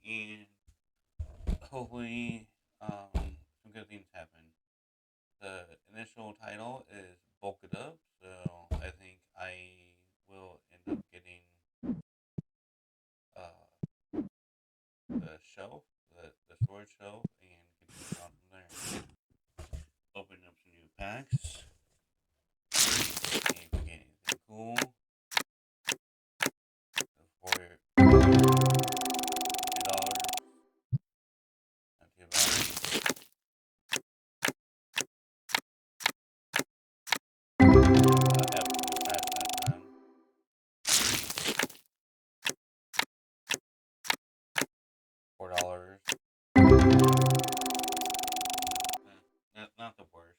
and hopefully some good things happen. The initial title is Bulk It Up, so I think I will end up getting uh, the shelf, the storage shelf, and continue on from there. Open up some new packs. See if we get anything cool. For $2, not too bad. Absolute trash that time. $4. Not the worst.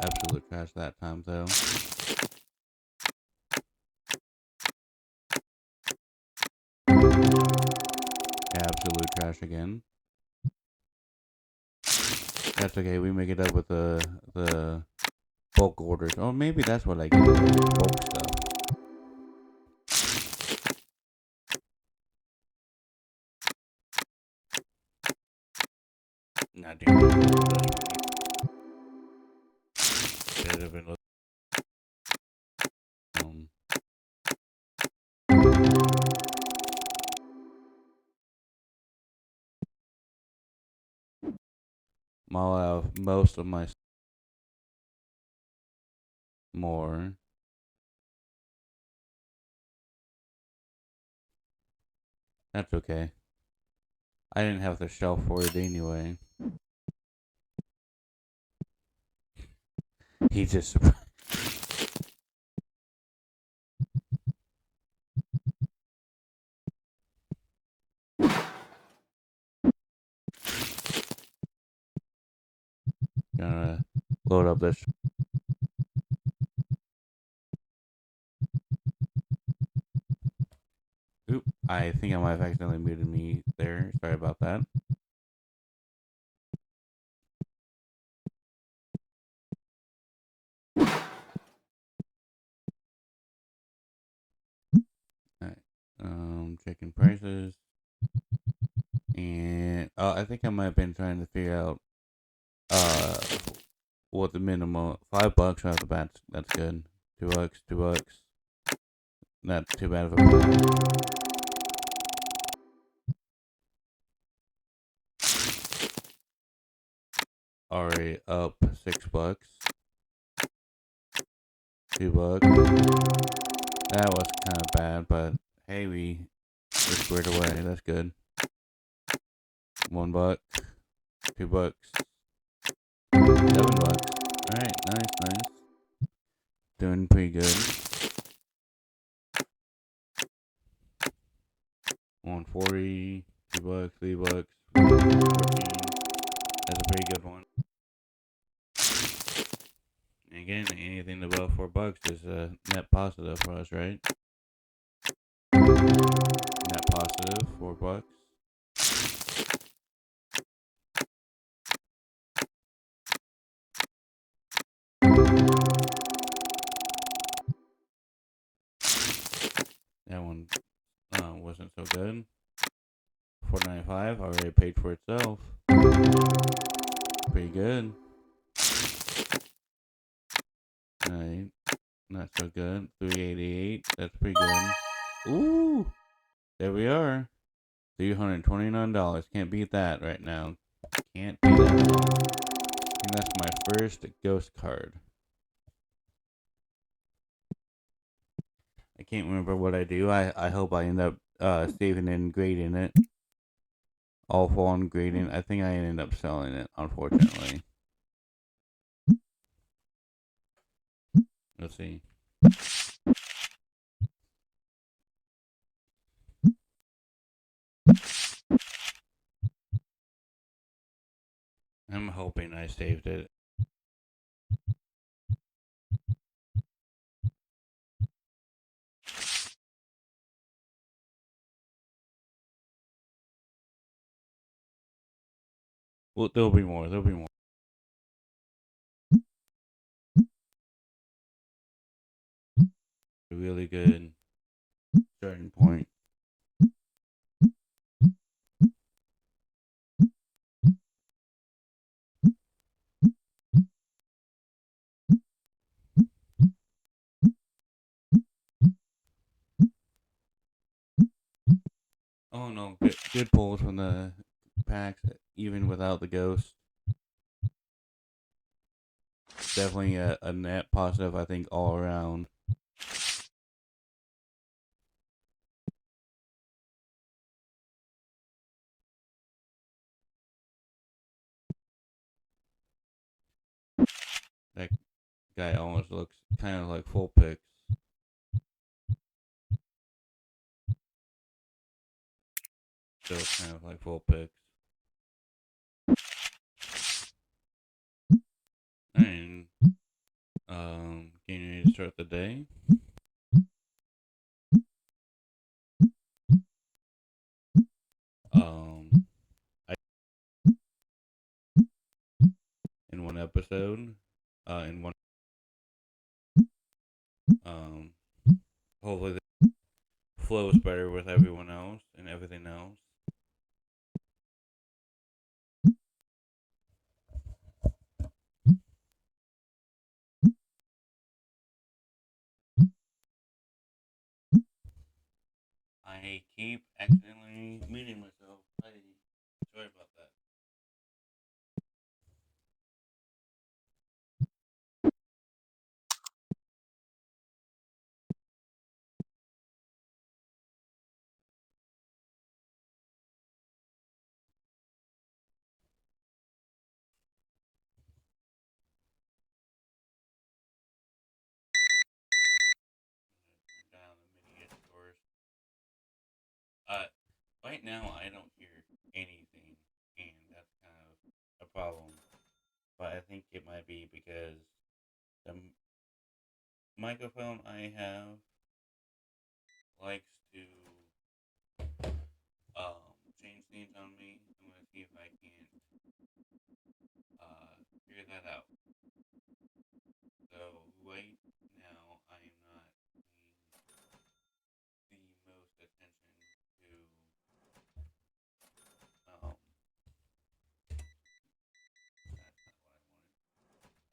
Absolute trash that time though. Absolute trash again. That's okay. We make it up with the bulk orders. Oh, maybe that's what I get. Bulk stuff. Not doing should have been um, mile out most of my more. That's okay. I didn't have the shelf for it anyway. He just gonna load up this. Oop! I think I might have accidentally muted me there. Sorry about that. Alright. Checking prices. And I think I might have been trying to figure out uh what the minimum $5 off the bat. That's good. $2, $2. Not too bad of a plan. Already up $6. $2. That was kind of bad, but hey, we squared away. That's good. $1, $2, $7. All right, nice. Doing pretty good. 140, $2, $3, 14. That's a pretty good one. Again, anything above $4 is a net positive for us, right? Net positive, $4. That one wasn't so good. $4.95 already paid for itself. Pretty good. Alright, not so good. $3.88. That's pretty good. Ooh, there we are. $329. Can't beat that right now. Can't beat that at all. And that's my first ghost card. I can't remember what I do. I hope I end up saving and grading it. All fall on grading. I think I ended up selling it, unfortunately. Let's see. I'm hoping I saved it. Well, there'll be more. There'll be more. a really good starting point. Oh no, good pulls from the packs, even without the ghost. Definitely a net positive, I think, all around. That guy almost looks kind of like full picks. Still kind of like full picks. And getting ready to start the day. Um, I in one episode. In one. Um, hopefully the flows better with everyone else and everything else. I keep accidentally muting myself. Sorry about that. Turn down the MIDI source. Uh, right now I don't hear anything, and that's kind of a problem. But I think it might be because the microphone I have likes to change things on me. I'm gonna see if I can figure that out. So right now I am not paying the most attention to that's not what I wanted.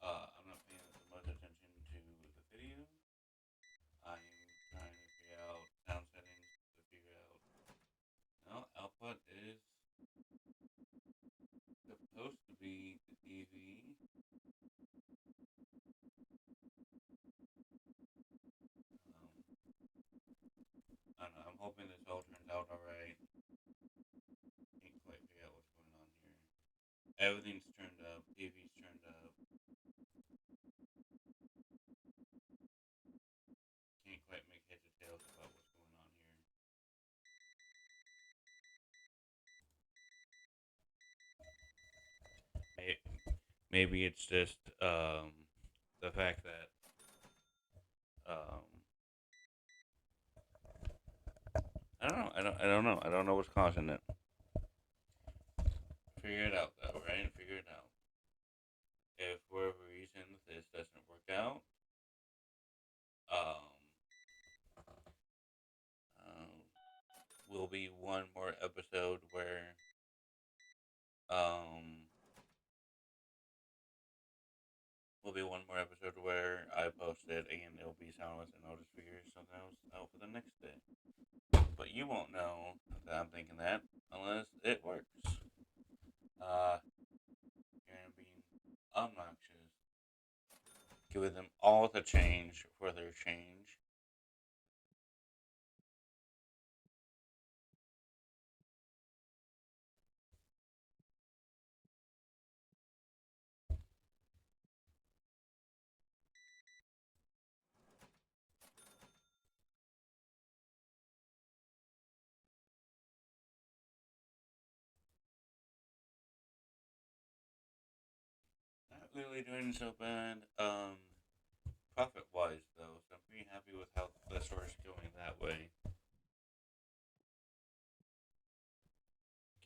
I'm not paying the most attention to the video. I'm trying to figure out sound settings to figure out. No, output is supposed to be the TV. I don't know. I'm hoping this all turns out alright. Can't quite figure out what's going on here. Everything's turned up. TV's turned up. Can't quite make heads or tails about what's going on here. Maybe it's just the fact that um, I don't know. I don't know. I don't know what's causing it. Figure it out though, right? Figure it out. If for whatever reason this doesn't work out, um, um, will be one more episode where um will be one more episode where I post it and it'll be soundless and I'll just figure something else out for the next day. But you won't know that I'm thinking that unless it works. Here I'm being obnoxious, giving them all the change for their change. Not really doing so bad, profit wise though, so I'm pretty happy with how the store's going that way.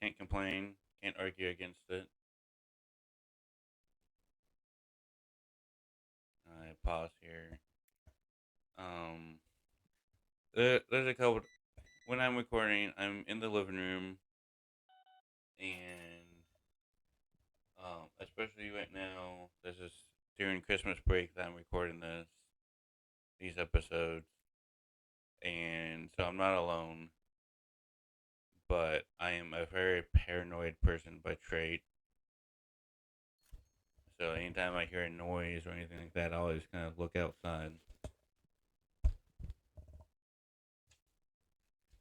Can't complain, can't argue against it. I pause here. Um, There's a couple. When I'm recording, I'm in the living room, and especially right now, this is during Christmas break that I'm recording these episodes, and so I'm not alone. But I am a very paranoid person by trait. So anytime I hear a noise or anything like that, I always kind of look outside.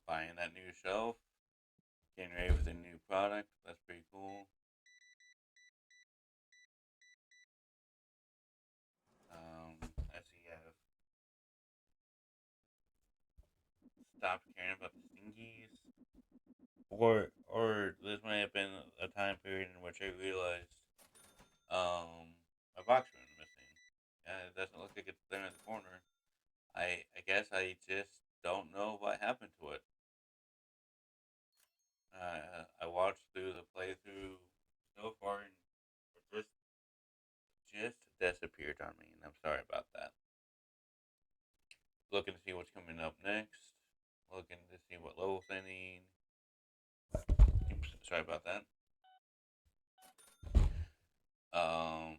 Buying that new shelf, getting ready for the new product. That's pretty cool. Let's see, I've stopped caring about the stingies. Or this may have been a time period in which I realized my box room is missing. It doesn't look like it's there in the corner. I guess I just don't know what happened to it. I watched through the playthrough so far, and it just disappeared on me, and I'm sorry about that. Looking to see what's coming up next. Looking to see what levels I need. Oops, sorry about that. Um,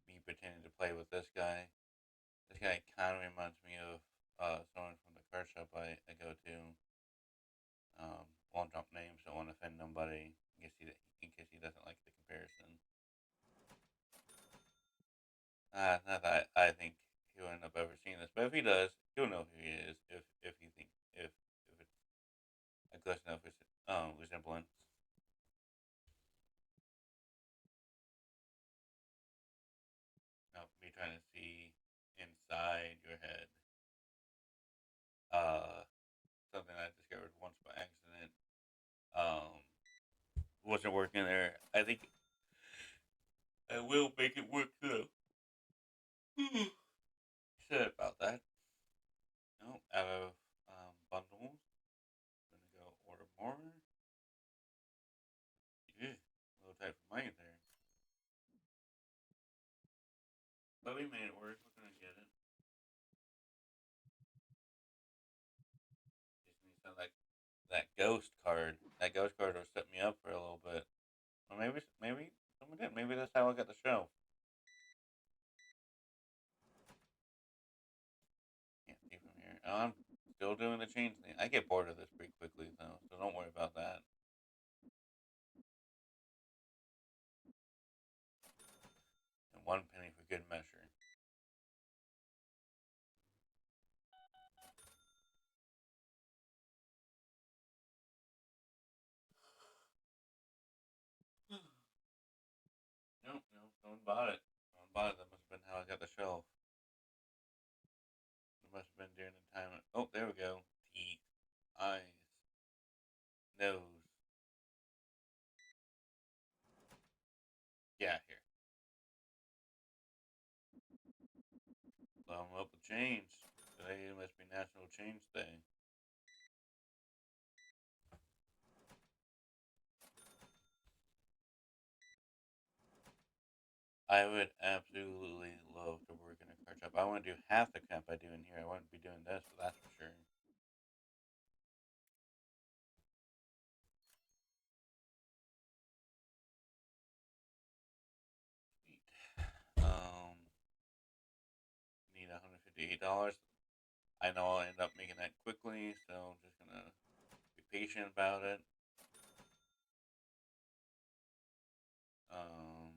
Me pretending to play with this guy. This guy kind of reminds me of someone from the car shop I go to. Won't drop names, don't want to offend nobody in case he doesn't like the comparison. Not that I think he'll end up ever seeing this, but if he does, he'll know who he is. If he think if it's a close enough resemblance. Me trying to see inside your head. Uh, Something I discovered once by accident. Um, wasn't working there. I think I will make it work though. Sorry about that. No, out of bundles. Gonna go order more. Yeah, a little tight for money there. But we made it work. We're gonna get it. Just need something like that ghost card. That ghost card will set me up for a little bit. Or maybe someone did. Maybe that's how I got the show. Can't see from here. Oh, I'm still doing the change thing. I get bored of this pretty quickly though, so don't worry about that. And 1 penny for good measure. Nope, nope, someone bought it. Someone bought it. That must have been how I got the shelf. It must have been during the time. Oh, there we go. Teeth, eyes, nose. Yeah, here. Blow them up with change. Today must be National Change Day. I would absolutely love to work in a car shop. I want to do half the crap I do in here. I wouldn't be doing this, but that's for sure. Sweet. Need $158. I know I'll end up making that quickly, so I'm just gonna be patient about it. Um,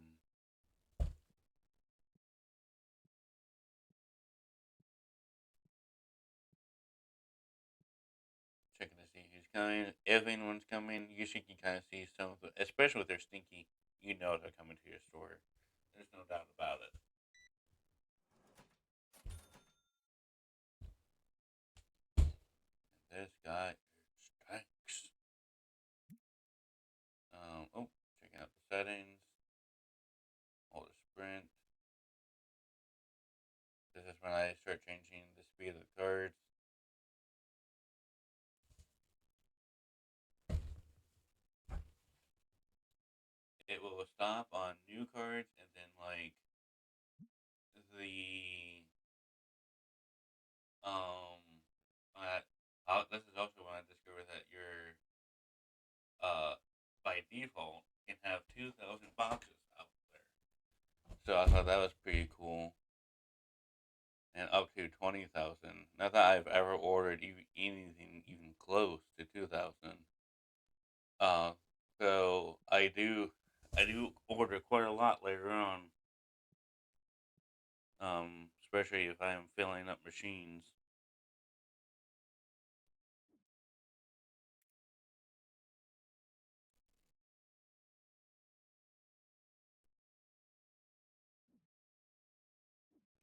Checking to see who's coming. If anyone's coming, you should can kind of see some of the, especially if they're stinky, you know they're coming to your store. There's no doubt about it. And this guy strikes. Checking out the settings. Hold a sprint. This is when I start changing the speed of the cards. It will stop on new cards and then like the Um, this is also when I discovered that you're by default can have 2,000 boxes out there. So I thought that was pretty cool. And up to 20,000. Not that I've ever ordered anything even close to 2,000. Uh, so I do order quite a lot later on. Especially if I'm filling up machines.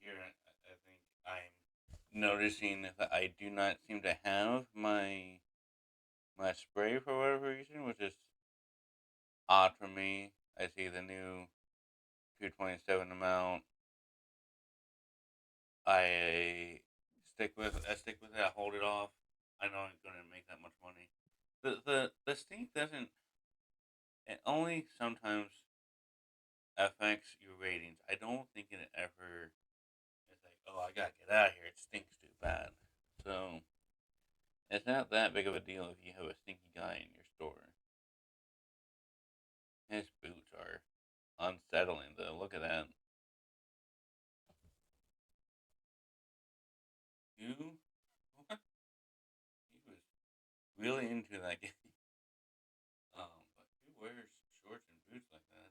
Here, I think I'm noticing that I do not seem to have my spray for whatever reason, which is odd for me. I see the new 227 amount. I stick with it. I hold it off. I know I'm going to make that much money. The stink doesn't. It only sometimes affects your ratings. I don't think it ever. It's like, oh, I gotta get out of here. It stinks too bad. So it's not that big of a deal if you have a stinky guy in your store. His boots are unsettling though. Look at that. You what? He was really into that game. But who wears shorts and boots like that?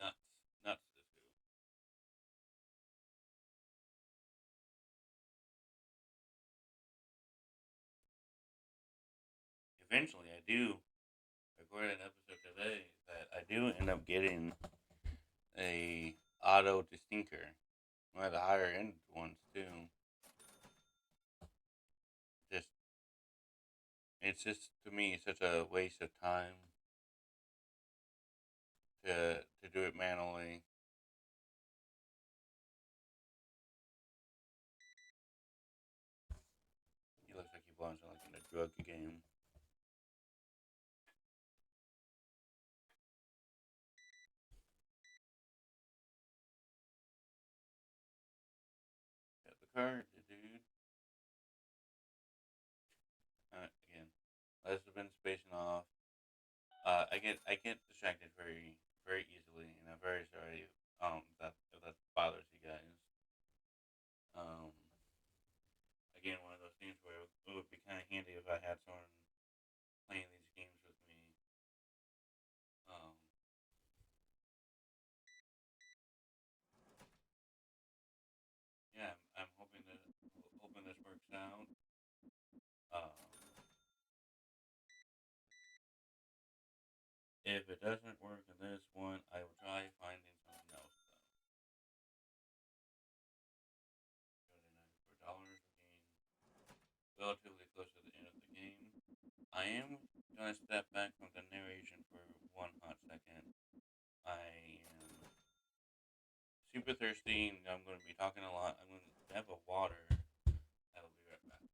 Nuts, nuts. This dude. Eventually, I do record an episode today that I do end up getting a auto distinker, one of the higher end ones too. Just it's just to me such a waste of time to do it manually. He looks like he belongs in like in a drug game. Got the card, dude. Again, let's have been spacing off. I get distracted very easily, and I'm very sorry that if that bothers you guys. Um, Again, one of those things where it would be kind of handy if I had someone playing these games with me. Um, yeah, I'm hoping this works out. Um, if it doesn't work in this one, I will try finding something else. Though. $94 again, relatively close to the end of the game. I am gonna step back from the narration for one hot second. I am super thirsty and I'm going to be talking a lot. I'm going to have a water. I will be right back.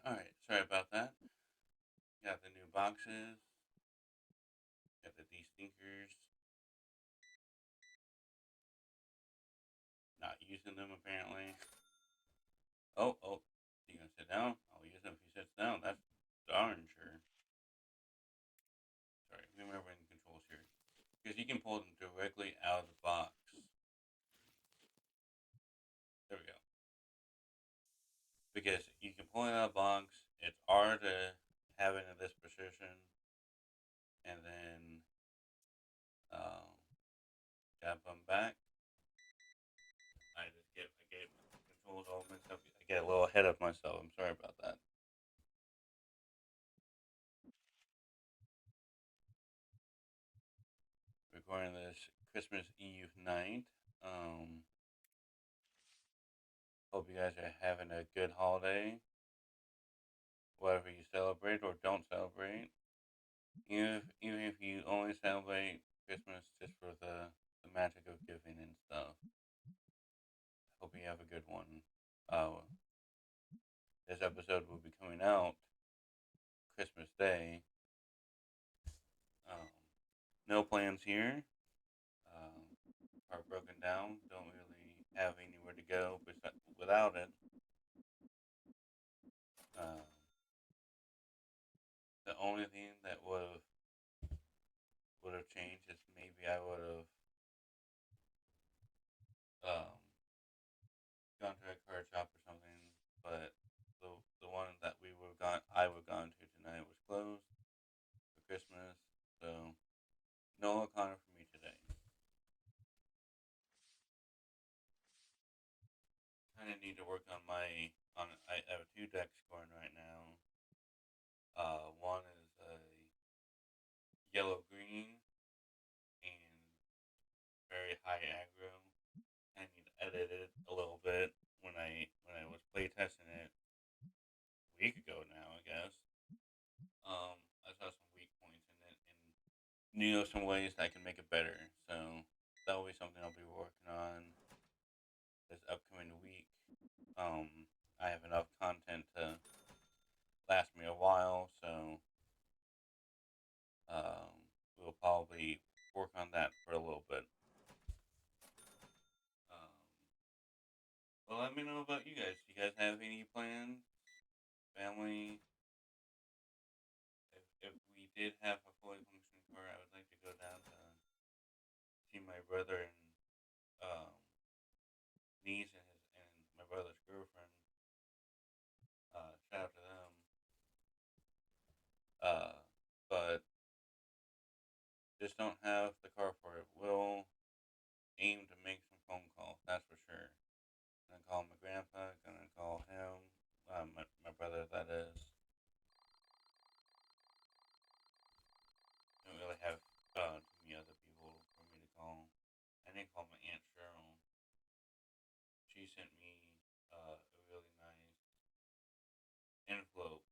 Alright, sorry about that. Got the new boxes. Got the de-stinkers. Not using them apparently. Oh. You gonna sit down? I'll use them if he sits down. That's darn sure. Sorry, remembering the controls here. Because you can pull them directly out of the box. There we go. Because you can pull it out of the box. It's hard to have it in this position. And then um, got them back. I get controls all mixed up. I get a little ahead of myself. I'm sorry about that. Recording this Christmas Eve night. Um, Hope you guys are having a good holiday, whatever you celebrate or don't celebrate. Even if you only celebrate Christmas just for the magic of giving and stuff. Hope you have a good one. Uh, this episode will be coming out Christmas Day. Um, no plans here. Um, are broken down. Don't really have anywhere to go without it. Um, the only thing that would have changed is maybe I would have um, gone to a card shop or something. But the one that I would have gone to tonight was closed for Christmas. So no O'Connor for me today. Kind of need to work on I have two decks going right now. One is a yellow green and very high aggro. I need to edit it a little bit when I was playtesting it a week ago now, I guess. I saw some weak points in it and some ways I can make it better. So that will be something I'll be working on this upcoming week. Um, I have enough content to last me a while, so um, we'll probably work on that for a little bit. Um, well, let me know about you guys. Do you guys have any plans? Family? If we did have a fully functioning car, I would like to go down to see my brother and um, niece and my brother's girlfriend. Shout out to them. But just don't have the car for it. We'll aim to make some phone calls. That's for sure. Gonna call my grandpa. Gonna call him. My brother. That is. Don't really have too many other people for me to call. I didn't call my aunt Cheryl. She sent me a really nice envelope,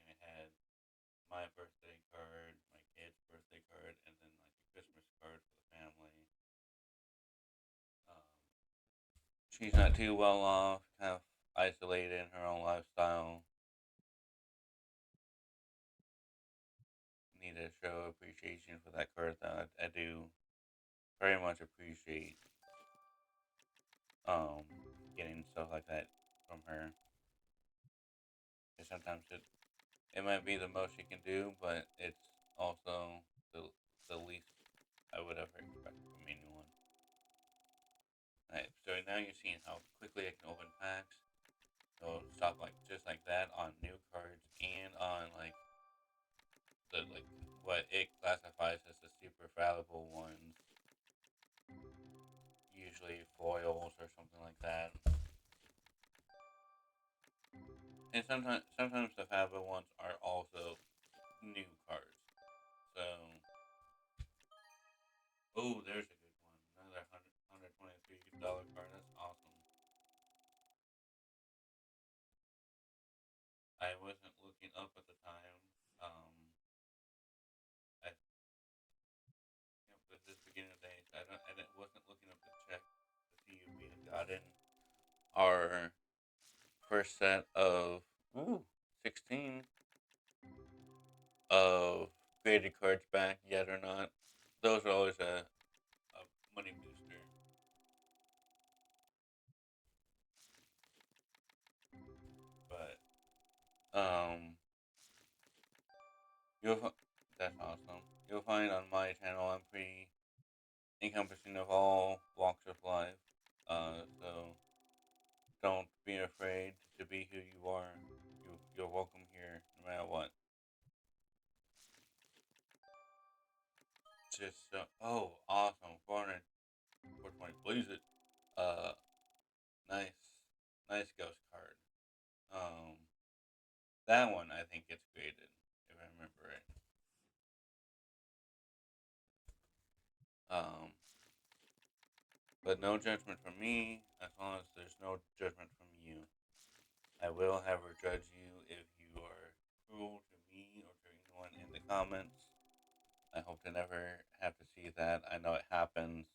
and it had my birthday card, my kid's birthday card, and then like a Christmas card for the family. Um, she's not too well off, kind of isolated in her own lifestyle. Need to show appreciation for that card that I do very much appreciate um getting stuff like that from her. And sometimes it might be the most she can do, but it's also the least I would ever expect from anyone. Alright, so now you're seeing how quickly I can open packs. So stop like just like that on new cards and on the what it classifies as the super valuable ones, usually foils or something like that. And sometimes the valuable ones are also new cards. So oh, there's a good one. Another $123 card. That's awesome. I wasn't looking up at the time. I with this beginning of the day, so I wasn't looking up to check to see if we had gotten our first set of 16 of graded cards back yet or not. Those are always a money booster. But you'll that's awesome. You'll find on my channel I'm pretty encompassing of all walks of life. So don't be afraid to be who you are. You're welcome here no matter what. Just awesome. 400, 420. Please it. Uh, nice, nice ghost card. Um, that one I think gets graded if I remember right. Um, But no judgment from me, as long as there's no judgment from you. I will, however, judge you if you are cruel to me or to anyone in the comments. I hope to never have to see that. I know it happens,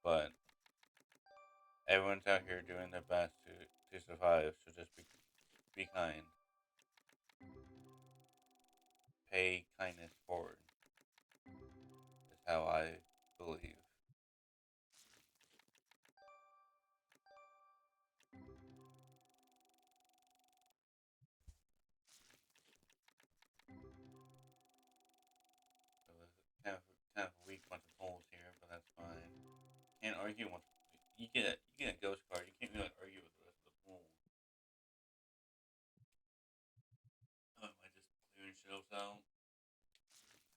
but everyone's out here doing their best to survive, so just be kind. Pay kindness forward, is how I believe. So it's kind of a weak bunch of holes here, but that's fine. Can't argue once you get a ghost card. You can't really argue with the rest of the pool. Oh, am I just clearing shelves out?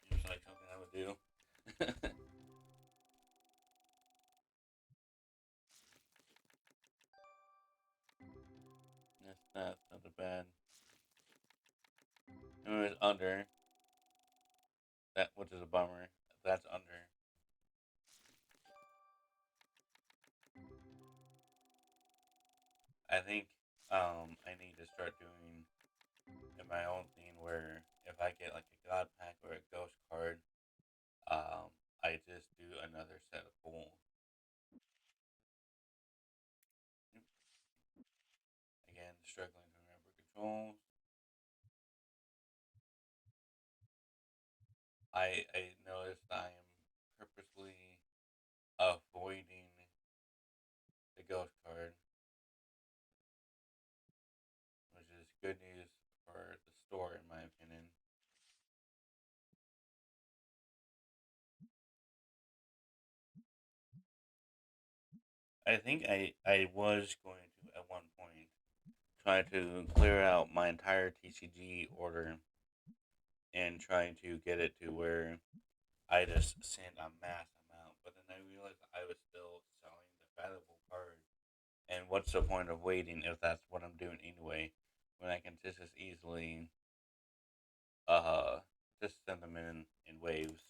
Seems like something I would do. That's not a bad. It was under that, which is a bummer. That's under. I think I need to start doing in my own thing where if I get like a god pack or a ghost card, I just do another set of pools. Again, struggling to remember controls. I noticed I am purposely avoiding the ghost card, which is good news for the store, in my opinion. I think I was going to, at one point, try to clear out my entire TCG order and trying to get it to where I just sent a mass amount. But then I realized I was still selling the valuable cards. And what's the point of waiting if that's what I'm doing anyway? When I can just as easily uh just send them in waves.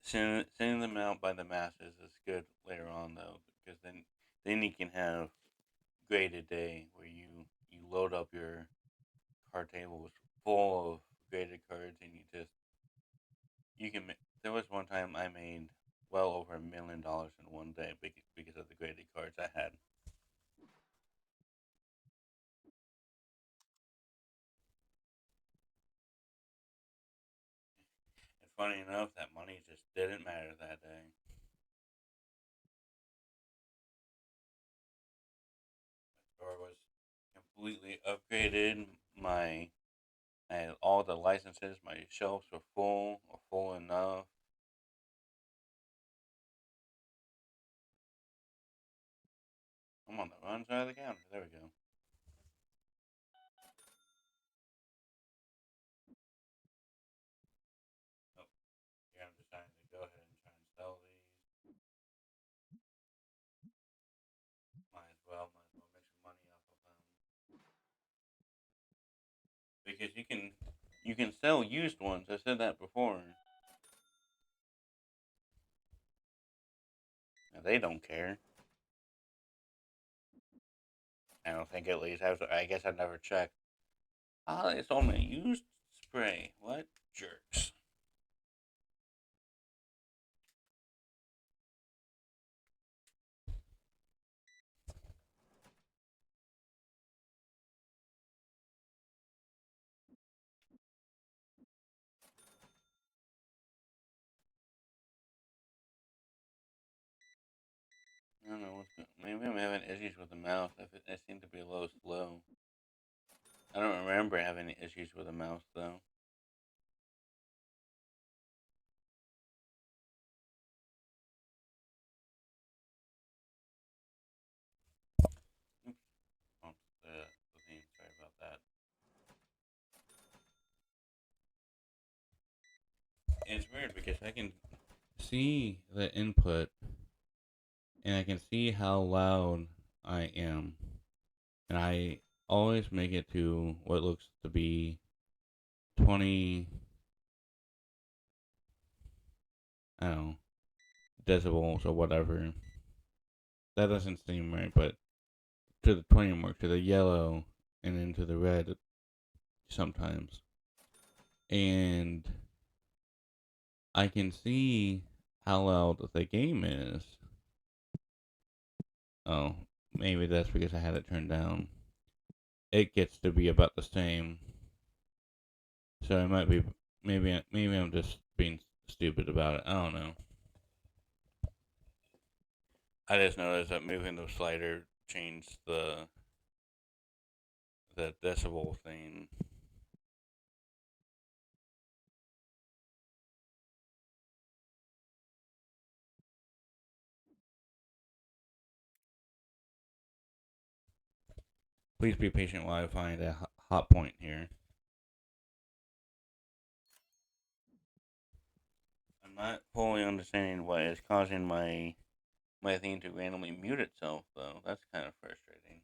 Sending them out by the masses is good later on though, because then you can have graded day where you load up your card tables full of graded cards and you can. There was one time I made well over $1 million in one day because of the graded cards I had. And funny enough, that money just didn't matter that day. The store was completely upgraded. I had all the licenses. My shelves were full or full enough. I'm on the wrong side of the counter. There we go. Oh, here I'm deciding to go ahead and try and sell these. Might as well make some money off of them because you can sell used ones. I said that before. And they don't care. I don't think at least. I guess I've never checked. Ah, they sold me a used spray. What jerks? I don't know what's going. Maybe I'm having issues with the mouse. It seemed to be a little slow. I don't remember having any issues with the mouse though. Oops, bumped the thing. Sorry about that. And it's weird because I can see the input and I can see how loud I am, and always make it to what looks to be 20, I don't know, decibels or whatever. That doesn't seem right, but to the 20 mark, to the yellow, and then to the red sometimes. And I can see how loud the game is. Oh, maybe that's because I had it turned down. It gets to be about the same. So it might be, maybe I'm just being stupid about it. I don't know. I just noticed that moving the slider changed the decibel thing. Please be patient while I find a hot point here. I'm not fully understanding what is causing my thing to randomly mute itself, though. That's kind of frustrating.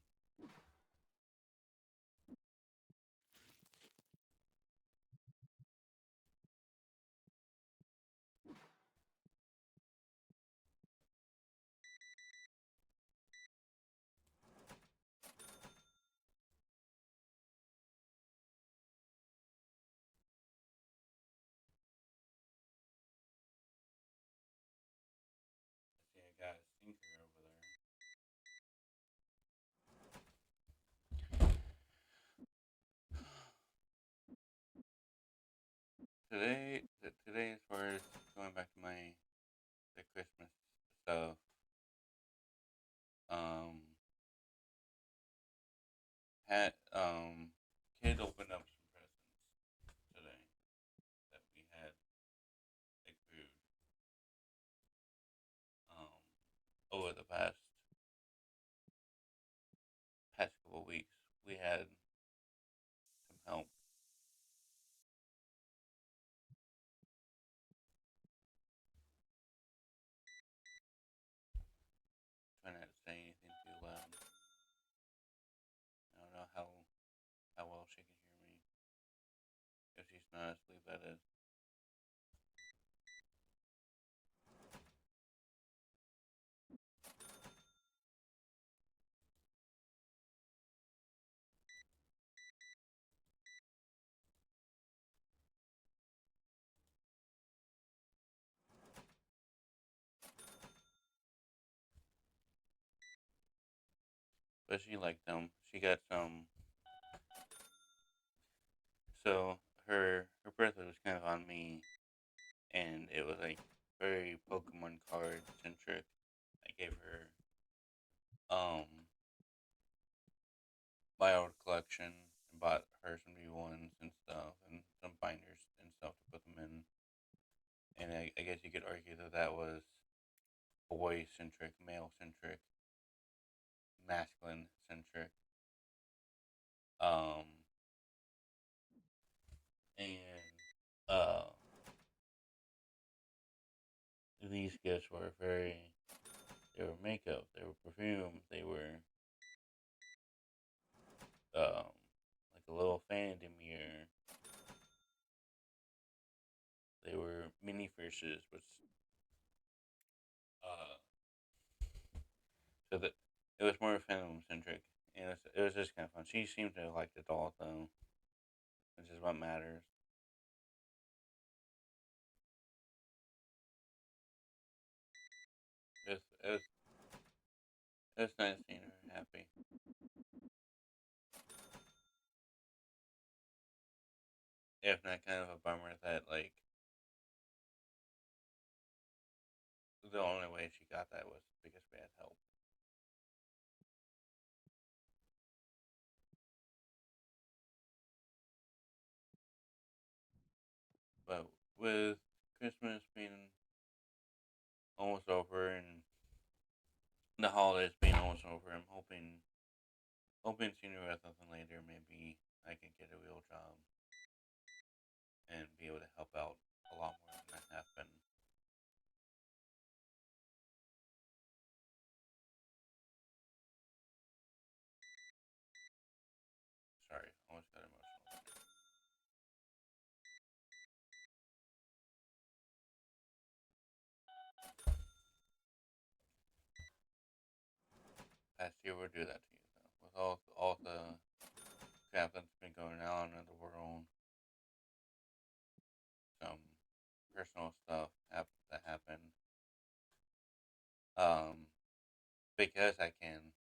See, I got a stinker over there. Today, as far as going back to the Christmas stuff, um, had kid opened up some presents today that we had like food um over the past couple of weeks. We had some help trying not to say anything too loud. I don't know how well she can hear me if she's not asleep. That is. But she liked them. She got some. So her birthday was kind of on me, and it was like very Pokemon card centric. I gave her um my old collection and bought her some new ones and stuff, and some binders and stuff to put them in. And I guess you could argue that that was boy centric, male centric, masculine centric. Um, and uh, these gifts were very. They were makeup. They were perfume. They were like a little vanity mirror. They were mini fishes, which uh, so that it was more film centric, and it was just kind of fun. She seemed to like the doll though, which is what matters. It was it was, it was nice seeing her happy. If not, kind of a bummer that like the only way she got that was because we had help. But with Christmas being almost over and the holidays being almost over, I'm hoping sooner rather than later, maybe I can get a real job and be able to help out a lot more than I have been. past year will do that to you, though. With all the crap that's been going on in the world, some personal stuff that happened. Um, because I can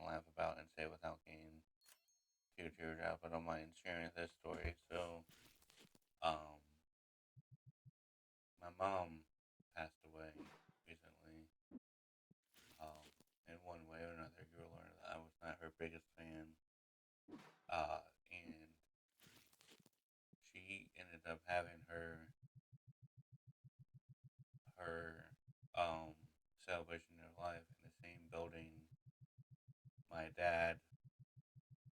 laugh about and say without getting too teared up. I don't mind sharing this story. So, um, my mom passed away recently. Um, in one way or another, you will learn that I was not her biggest fan. And she ended up having her um celebration of life in the same building my dad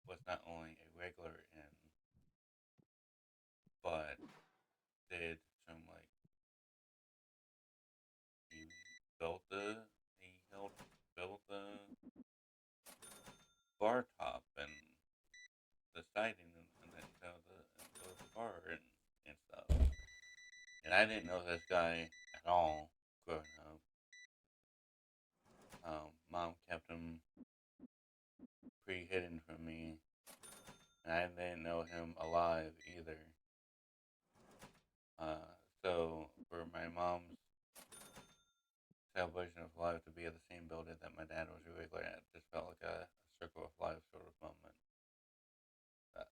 was not only a regular in, but did some like he built the he helped build the bar top and the siding and then build the bar and stuff. And I didn't know this guy at all growing up. Mom kept him pretty hidden from me, and I didn't know him alive either. Uh, so for my mom's celebration of life to be at the same building that my dad was regular at just felt like a circle of life sort of moment.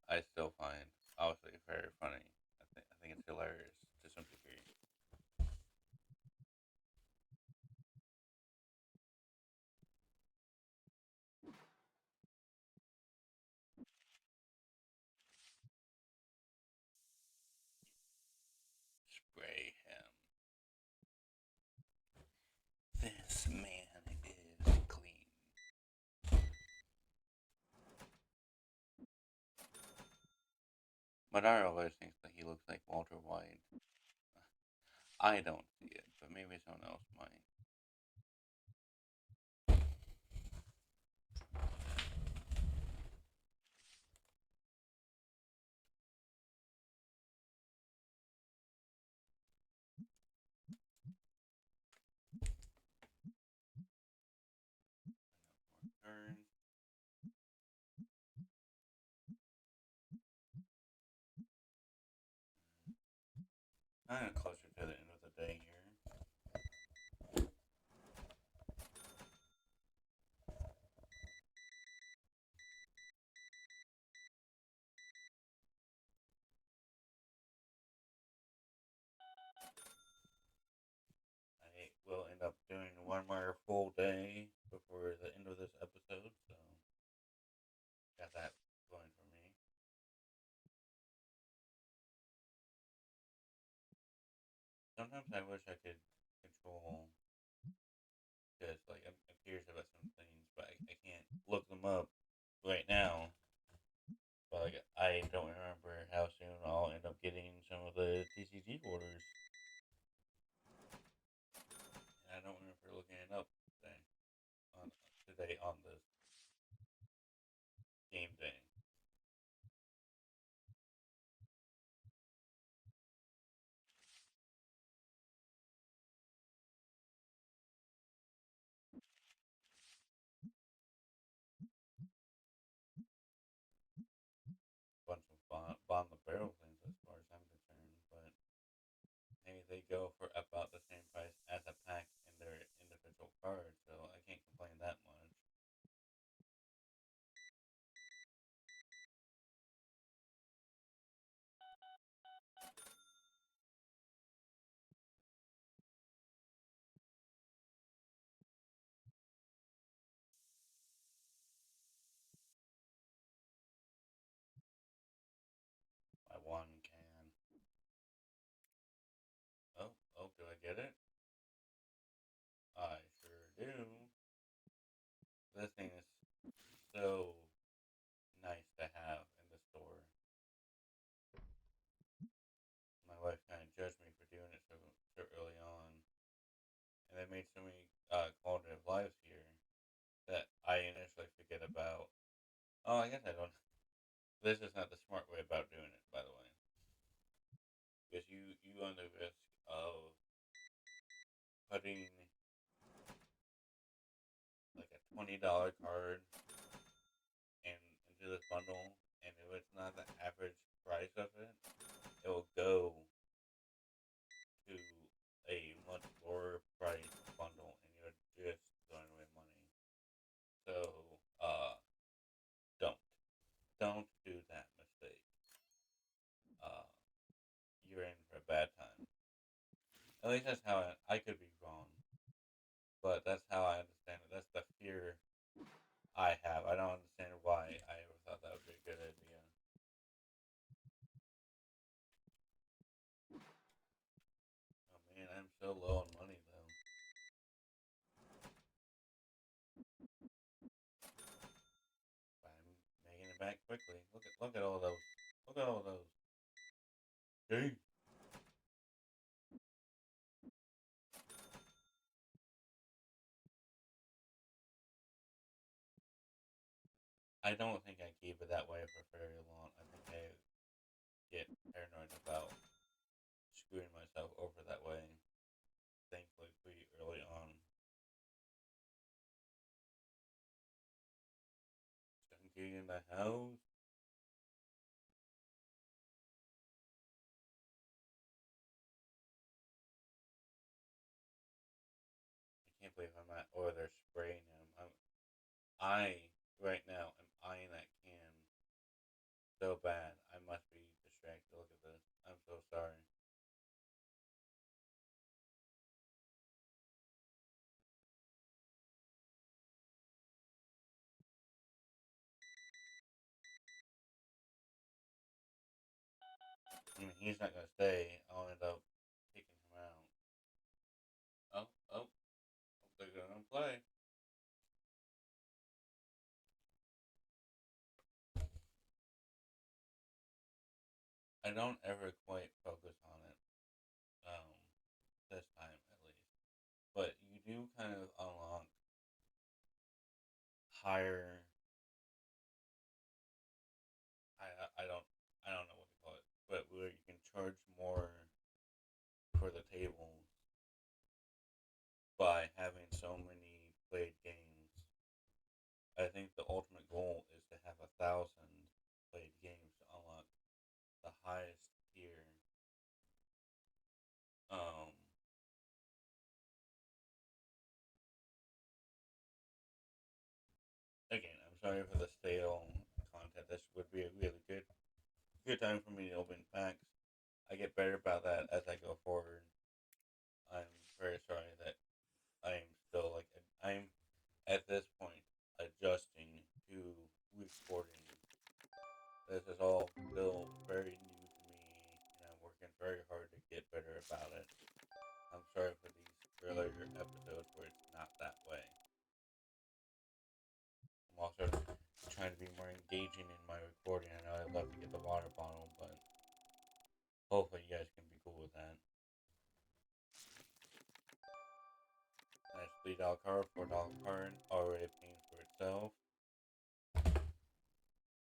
I still find obviously very funny. I think it's hilarious to some degree. Spray him. This man is clean. My daughter always thinks that he looks like Walter White. I don't see it, but maybe someone else might. Turn kind of closer to the end of the day here. I will end up doing one more full day before the end of this episode, so got that going for me. Sometimes I wish I could control because like I'm curious about some things, but I can't look them up right now. But like I don't remember how soon I'll end up getting some of the TCG orders, and I don't remember looking it up today on this game day. Bunch of bond the barrel things as far as I'm concerned, but maybe they go for about the same price as a pack in their individual cards, so I can't complain that much. My one can. Do I get it? I sure do. This thing is so nice to have in the store. My wife kind of judged me for doing it so early on, and they made so many quality of lives here that I initially forget about. Oh, I guess I don't. This is not the smart way about doing it, by the way, because you run the risk of putting like a $20 card and into this bundle, and if it's not the average price of it, it will go to a much lower price bundle, and you're just throwing away money. So, uh, don't don't do that mistake. Uh, you're in for a bad time. At least that's how I could be wrong, but that's how I understand it. That's the fear I have. I don't understand why I ever thought that would be a good idea. Oh man, I'm so low on money though. But I'm making it back quickly. Look at all those. Look at all those. Dang. I don't think I keep it that way for very long. I think I get paranoid about screwing myself over that way. Thankfully, pretty early on. Stunky in the house. I can't believe I'm at. Or they're spraying him. I right now am eyeing that can so bad. I must be distracted. Look at this. I'm so sorry. I mean, he's not gonna stay. I'll end up kicking him out. Oh, oh, they're gonna play. I don't ever quite focus on it. Um, this time at least. But you do kind of unlock higher. I don't know what to call it, but where you can charge more for the tables by having so many played games. I think the ultimate goal is to have 1,000 played games to unlock the highest tier. Um, Again, I'm sorry for the stale content. This would be a really good time for me to open packs. I get better about that as I go forward. I'm very sorry that I'm still like I'm at this point adjusting to recording. This is all still very new to me, and I'm working very hard to get better about it. I'm sorry for these earlier episodes where it's not that way. I'm also trying to be more engaging in my recording. I know I'd love to get the water bottle, but hopefully you guys can be cool with that. Nice $3 card, $4 card, already paying for itself.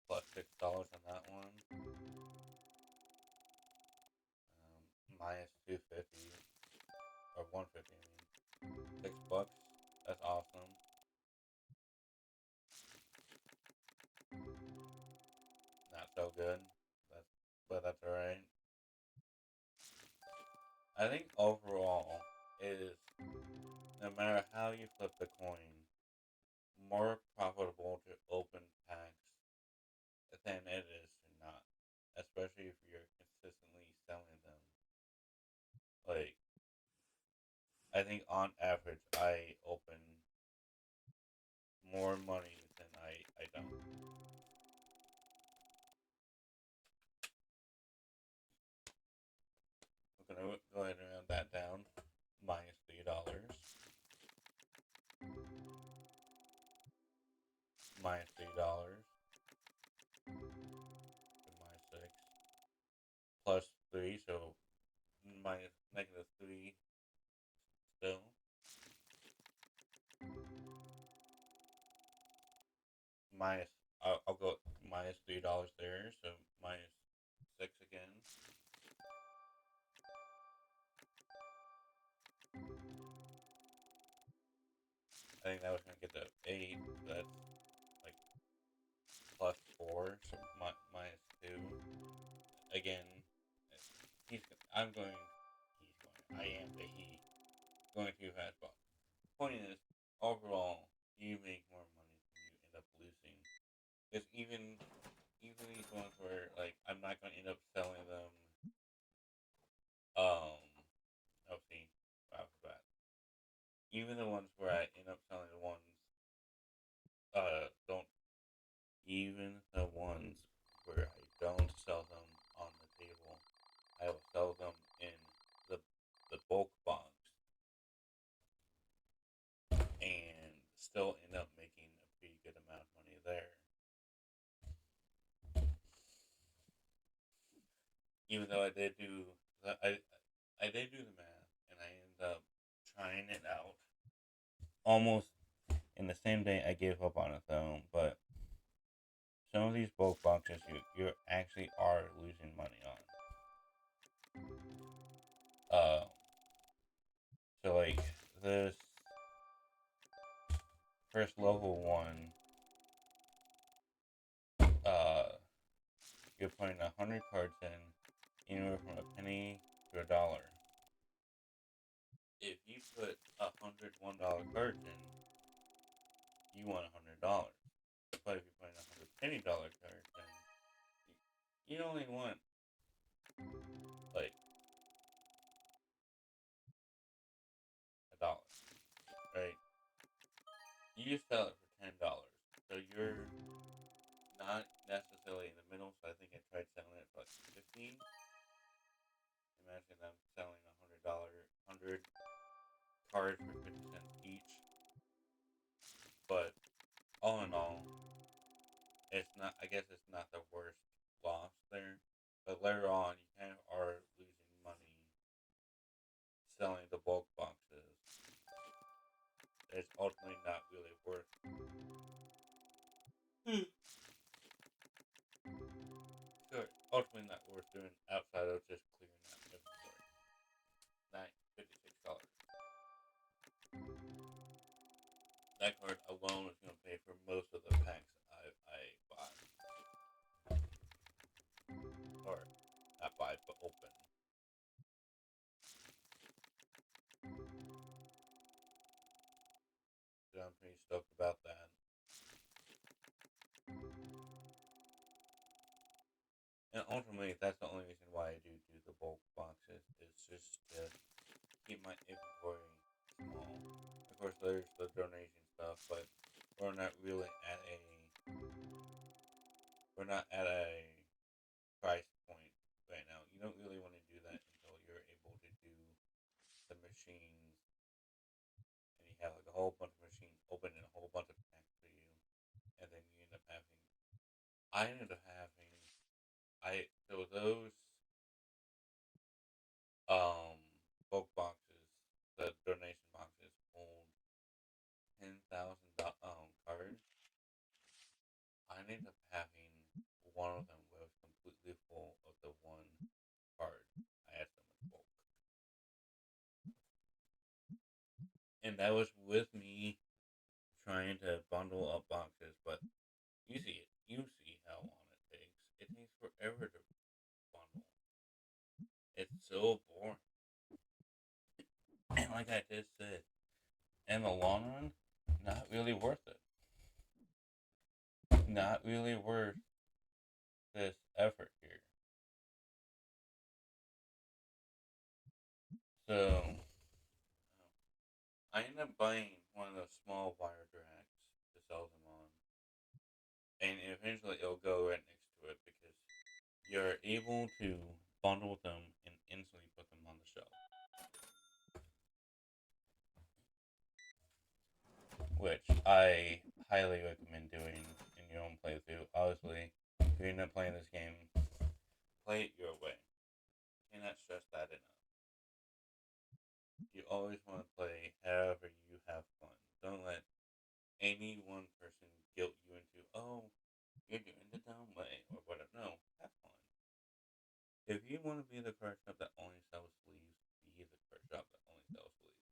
Plus $6 on that one. Minus 250 or 150. I mean, $6. That's awesome. Not so good. That's but that's alright. I think overall is no matter how you flip the coin, more profitable to open packs than it is to not. Especially if you're consistently selling them. Like I think on average I open more money than I don't. I'm gonna go ahead and round that down. Minus $3. Minus $3. Minus six. Plus three, so minus negative three still. Minus I'll go minus $3 there, so minus six again. I think that was gonna get to 8. So that's like plus 4, so minus 2. Again, he's. I'm going. He's going. I am the he. Going too fast. But point is, overall, you make more money than you end up losing. Because even these ones where like I'm not gonna end up selling them. Oh, see, I forgot. Even the ones where I end up selling the ones. Don't even the ones where I don't sell them on the table. I will sell them in the the bulk box and still end up making a pretty good amount of money there. Even though I I did do the math and I ended up trying it out almost in the same day I gave up on it though. But some of these bulk boxes you actually are losing money on. So like this first level one, uh, you're putting 100 cards in, anywhere from a penny to $1. If you put $101 cards in, you want $100. But if you're putting 100 penny cards in, you only want like $1, right? You sell it for $10, so you're not necessarily in the middle. So I think I tried selling it for like 15. Imagine I'm selling $100 cards for 50 cents each. But all in all, it's not. I guess it's not the worst loss there. But later on, you kind of are losing money selling the bulk boxes. It's ultimately not really worth. Sure, ultimately not worth doing outside of just clearing out inventory. $56. That card alone is going to pay for most of the packs I buy, or not buy but open. So I'm pretty stoked about that. And ultimately, that's the only reason why I do the bulk boxes is just to keep my inventory small. Of course, there's the donation stuff, but we're not really at a we're not at a price point right now. You don't really want to do that until you're able to do the machines, and you have like a whole bunch of machines open and a whole bunch of packs for you, and then you end up having. I ended up having. So those um bulk boxes, the donation boxes hold 10,000 cards. I ended up having one of them was completely full of the one card. I had so much bulk, and that was with me trying to bundle up boxes. But you see it. You see how long it takes. It takes forever to bundle. It's so boring. And like I just said, in the long run, not really worth it. Not really worth this effort here. So I ended up buying one of those small wire racks to sell them on, and eventually it'll go right next to it because you're able to bundle them and instantly put them on the shelf, which I highly recommend doing in your own playthrough. Obviously, if you end up playing this game, play it your way. Cannot stress that enough. You always want to play however you have fun. Don't let any one person guilt you into, oh, you're doing the dumb way or whatever. No, have fun. If you want to be the card shop that only sells sleeves, be the card shop that only sells sleeves.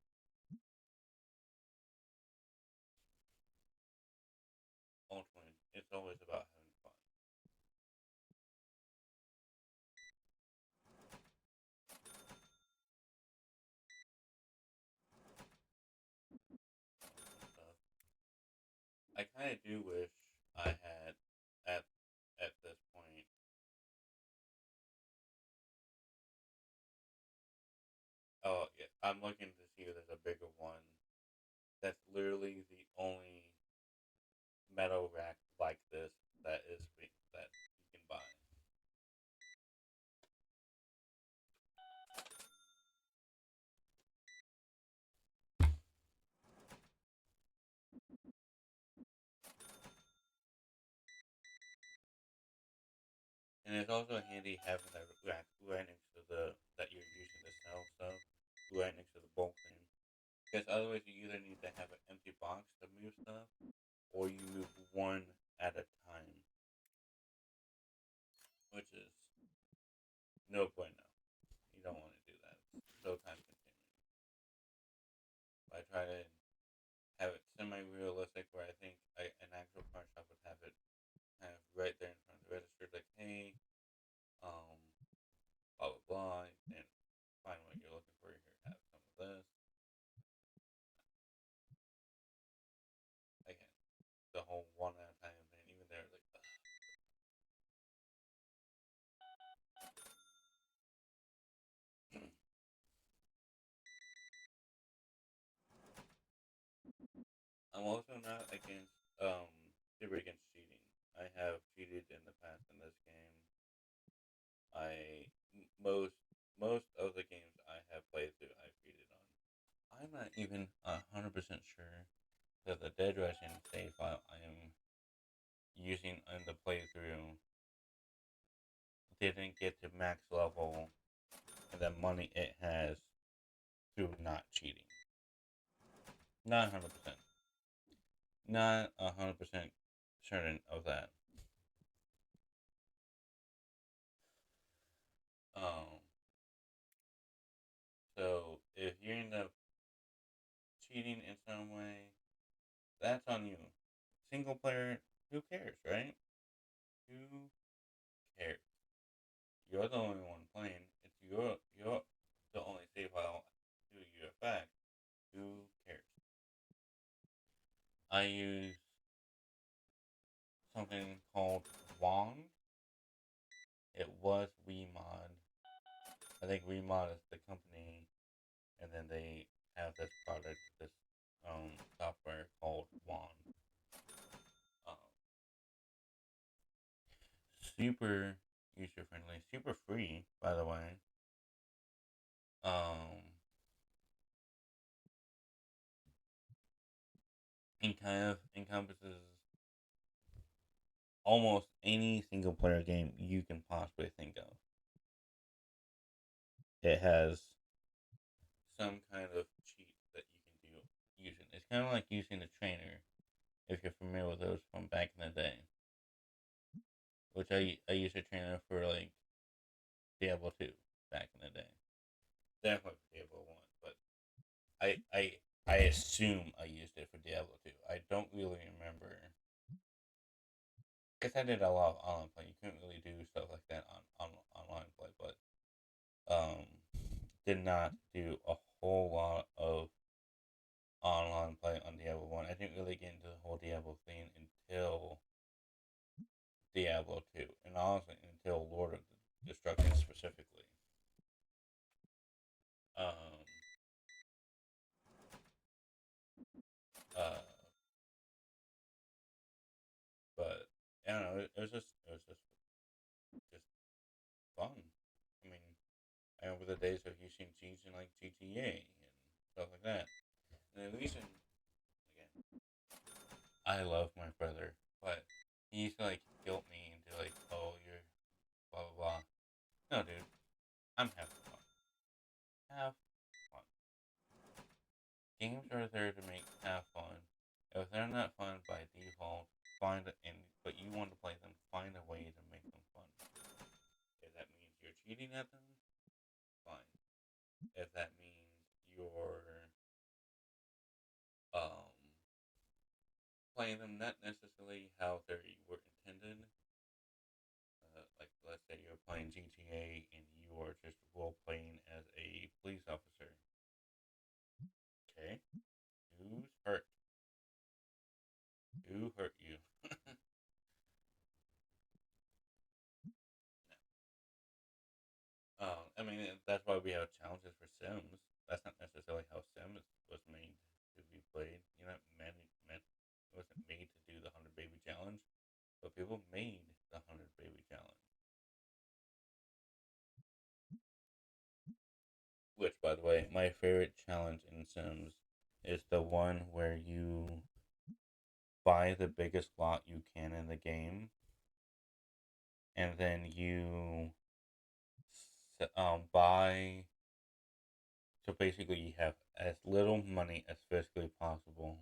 I kind of do wish I had at at this point. Oh yeah, I'm looking to see if there's a bigger one. That's literally the only metal rack like this that you can buy. And it's also handy having that rack right next to the that you're using to sell stuff, right next to the bulk thing. Because otherwise, you either need to have an empty box to move stuff, or you move one at a time, which is no bueno. You don't want to do that. It's so time consuming. I try to have it semi-realistic, where I think an actual pawn shop would have it kind of right there in front of the register, like, hey, um, blah blah blah, and find what you're looking for. Here, have some of this. Again, the whole one at a time thing. Even there, like, ugh. I'm also not against super against cheating. I have cheated in the past in this game. I most of the games I have played through, I've cheated on. I'm not even 100% sure that the Dead Rising save file I am using in the playthrough didn't get to max level and the money it has through not cheating. Not 100%. Not 100% certain of that. Um, so if you end up cheating in some way, that's on you. Single player, who cares, right? Who cares? You're the only one playing. It's you're the only save file to your effect. Who cares? I use something called Wong. It was WeMod. I think WeMod is the company, and then they have this product, this software called Wong. Um, Super user friendly, super free, by the way. Um, and kind of encompasses almost any single player game you can possibly think of. It has some kind of cheat that you can do using. It's kind of like using a trainer, if you're familiar with those from back in the day. Which I used a trainer for like Diablo 2 back in the day. Definitely for Diablo 1, but I assume I used it for Diablo 2. I don't really remember. Because I did a lot of online play. You couldn't really do stuff like that on online play, but um, did not do a whole lot of online play on Diablo 1. I didn't really get into the whole Diablo thing until Diablo 2, and honestly, until Lord of Destruction specifically. Um, uh, but I don't know. It was just fun. I mean, I remember the days of using G's in like GTA and stuff like that. And the reason, again, I love my brother, but he used to like guilt me into like, oh, you're blah blah blah. No, dude, I'm having fun. Have fun. Games are there to make have fun. If they're not fun by default, find and but you want to play them, find a way to make them fun. If that means you're cheating at them, fine. If that means you're um playing them not necessarily how they were intended, like let's say you're playing GTA and you are just role playing as a police officer. Okay, who's hurt? Who Sims. That's not necessarily how Sims was made to be played. You're not meant it wasn't made to do the 100 baby challenge, but people made the 100 baby challenge. Which, by the way, my favorite challenge in Sims is the one where you buy the biggest lot you can in the game, and then you buy. So basically, you have as little money as physically possible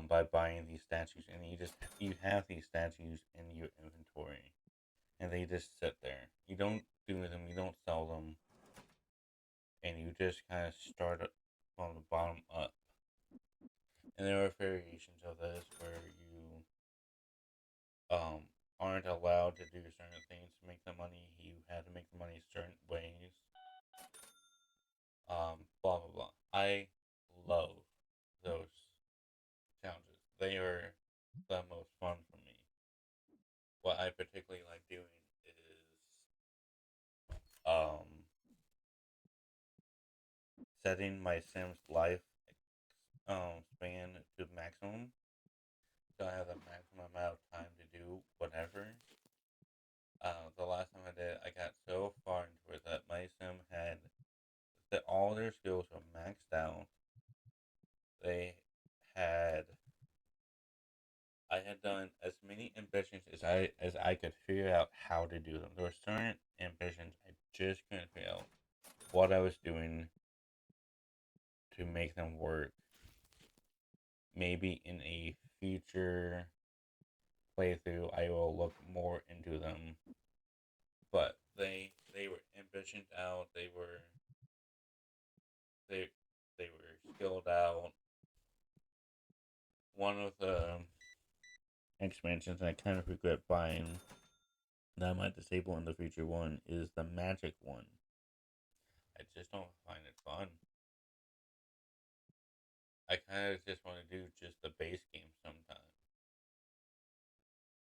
by buying these statues, and you have these statues in your inventory, and they just sit there. You don't do them, you don't sell them, and you just kind of start from the bottom up. And there are variations of this where you um aren't allowed to do certain things to make the money. You have to make the money certain ways. Blah blah blah. I love those challenges. They are the most fun for me. What I particularly like doing is um setting my Sims life span to maximum. So I have the maximum amount of time to do whatever. The last time I did, I got so far into it that my sim had that all their skills were maxed out. They had I had done as many ambitions as I could figure out how to do them. There were certain ambitions I just couldn't figure out what I was doing to make them work. Maybe in a future playthrough, I will look more into them. But they were ambitioned out. They they were skilled out. One of the expansions I kind of regret buying that I might disable in the future one is the magic one. I just don't find it fun. I kind of just want to do just the base game sometimes.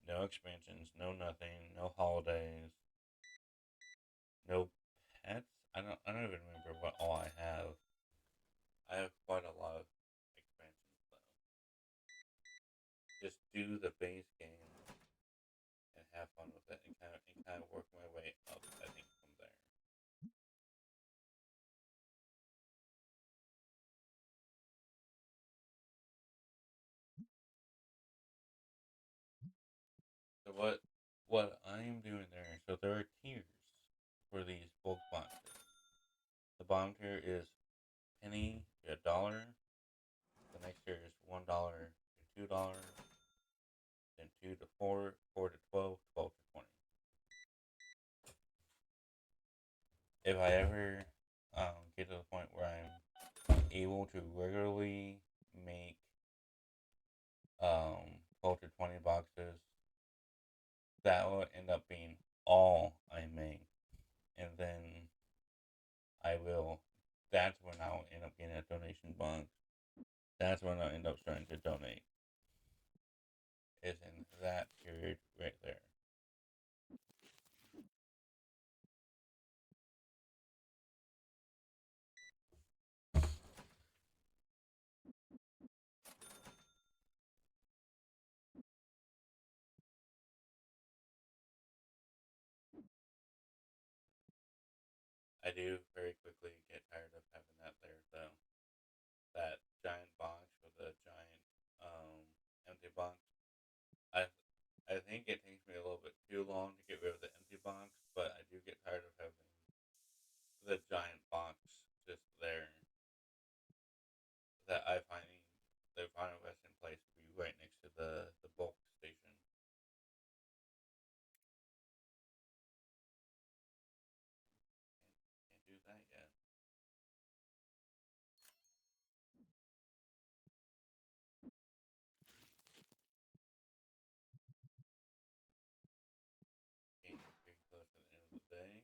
No expansions, no nothing, no holidays, no pets. I don't even remember what all I have. I have quite a lot of expansions though. Just do the base game and have fun with it, and kind of work my way up. I think from there. So what I'm doing there? So there are tiers for these bulk boxes. The bottom tier is penny to $1. The next tier is $1 to $2, then 2 to 4, 4 to 12, 12 to 20. If I ever get to the point where I'm able to regularly make 12 to 20 boxes, that will end up being all I make, and then I will. That's when I'll end up getting a donation box. That's when I'll end up starting to donate. Is in that period right there. I do very quickly get tired of having that there though. That giant box with a giant empty box. I I think it takes me a little bit too long to get rid of the empty box, but I do get tired of having the giant box just there. That I find the final resting place to be right next to the bulk station. Can't do that yet. Getting pretty close to the end of the day.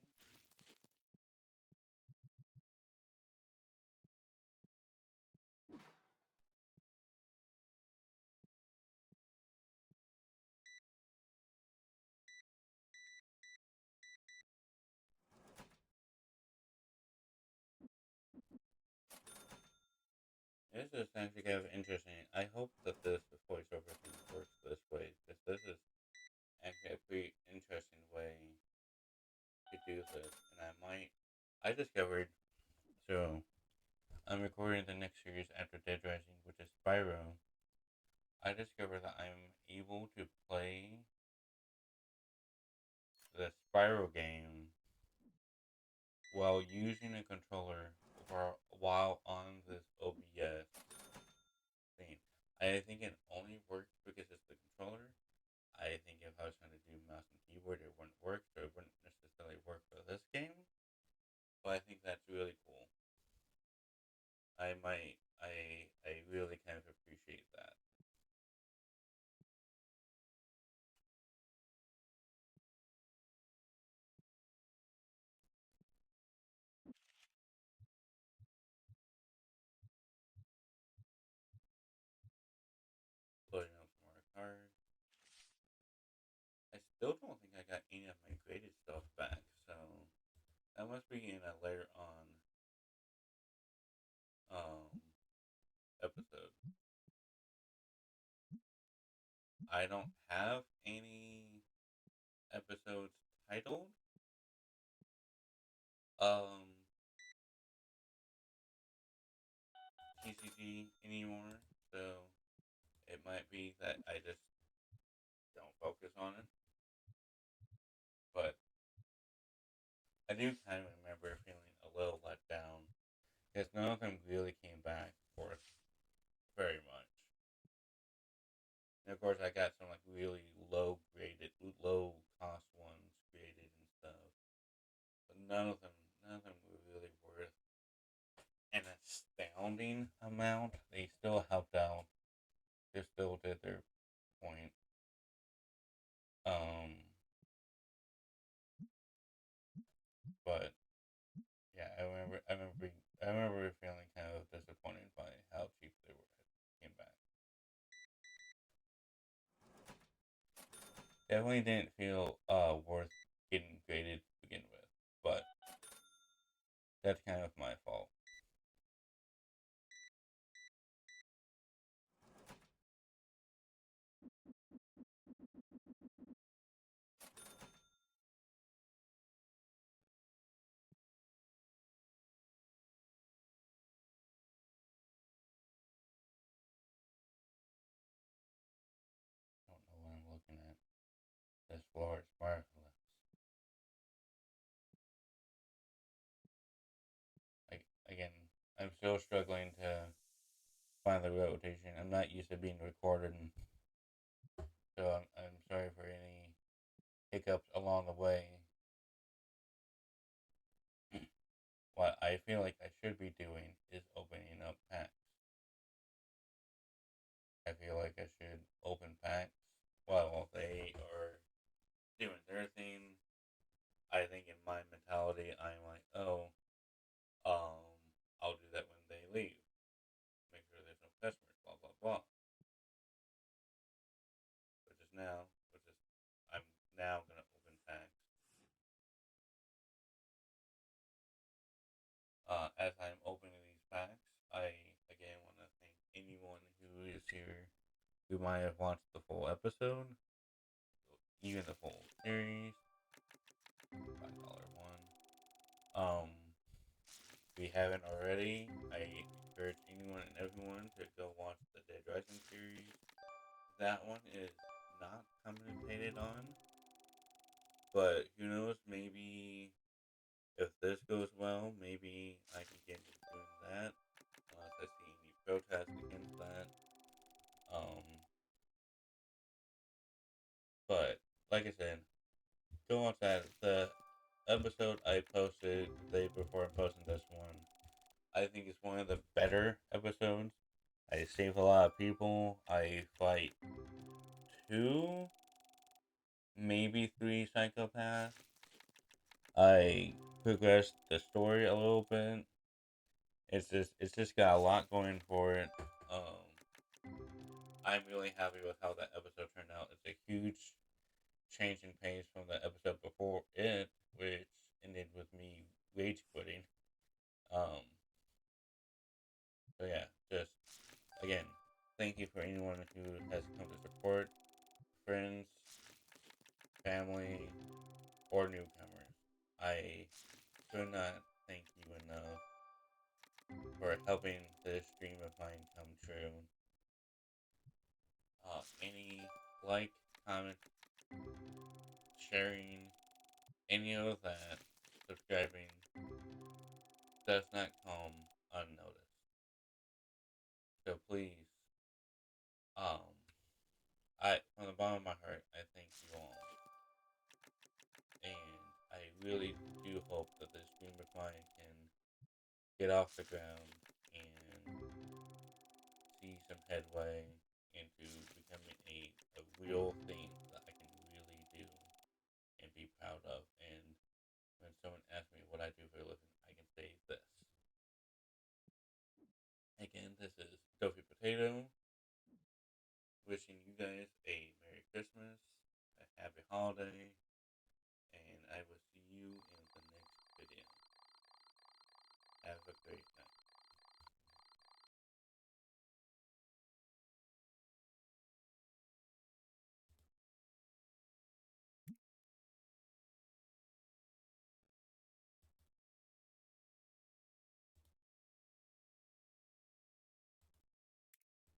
This is actually kind of interesting. I hope that this voiceover thing works this way, because this is actually a pretty interesting way to do this. And I discovered, so I'm recording the next series after Dead Rising, which is Spyro. I discovered that I'm able to play the Spyro game while using a controller while on this OBS thing. I think it only works because it's the controller. I think if I was trying to do mouse and keyboard, it wouldn't work, so it wouldn't necessarily work for this game. But I think that's really cool. I really kind of appreciate that. Loading up some more cards. I still don't think I got any of my graded stuff back, so that must be in a later on um episode. I don't have any episodes titled um TCG anymore, so it might be that I just don't focus on it. But I do kind of remember feeling a little let down because none of them really came back for very much. And of course, I got some like really low cost ones created and stuff, but none of them were really worth an astounding amount. They still helped out. They still did their point. Um, but yeah, I remember feeling kind of disappointed by how cheap they were. Came back. Definitely didn't feel worth getting graded to begin with, but that's kind of my fault. I don't know what I'm looking at. This floor is marvelous. Again, I'm still struggling to find the rotation. I'm not used to being recorded, so I'm sorry for any hiccups along the way. What I feel like I should be doing is opening up packs. I feel like I should open packs while they are doing their thing. I think in my mentality, I'm like, oh, um, I'll do that when they leave. Make sure there's no customers, blah blah blah. Which is I'm now gonna open packs. As I'm opening these packs, I again want to thank anyone who is here who might have watched the full episode, even the full series. $5 one. If you haven't already, I encourage anyone and everyone to go watch the Dead Rising series. That one is not commentated on, but who knows? Maybe if this goes well, maybe I can get into doing that. Unless I see any protests against that. Um, but like I said, go watch that. The episode I posted the day before I'm posting this one, I think it's one of the better episodes. I save a lot of people. I fight two, maybe three psychopaths. I progressed the story a little bit. It's just got a lot going for it. I'm really happy with how that episode turned out. It's a huge change in pace from the episode before it, which ended with me rage quitting. Um, so yeah, just thank you for anyone who has come to support, friends, family, or newcomers. I could not thank you enough for helping this dream of mine come true. Any like, comment, sharing, any of that, subscribing does not come unnoticed. So please, um, from the bottom of my heart, I thank you all, and I really do hope that this dream of mine can get off the ground and see some headway into becoming a real thing that I can really do and be proud of. And when someone asks me what I do for a living, I can say this. Again, this is Dopey Potato, wishing you guys a Merry Christmas, a Happy Holiday, and I will see you in the next video. Have a great night.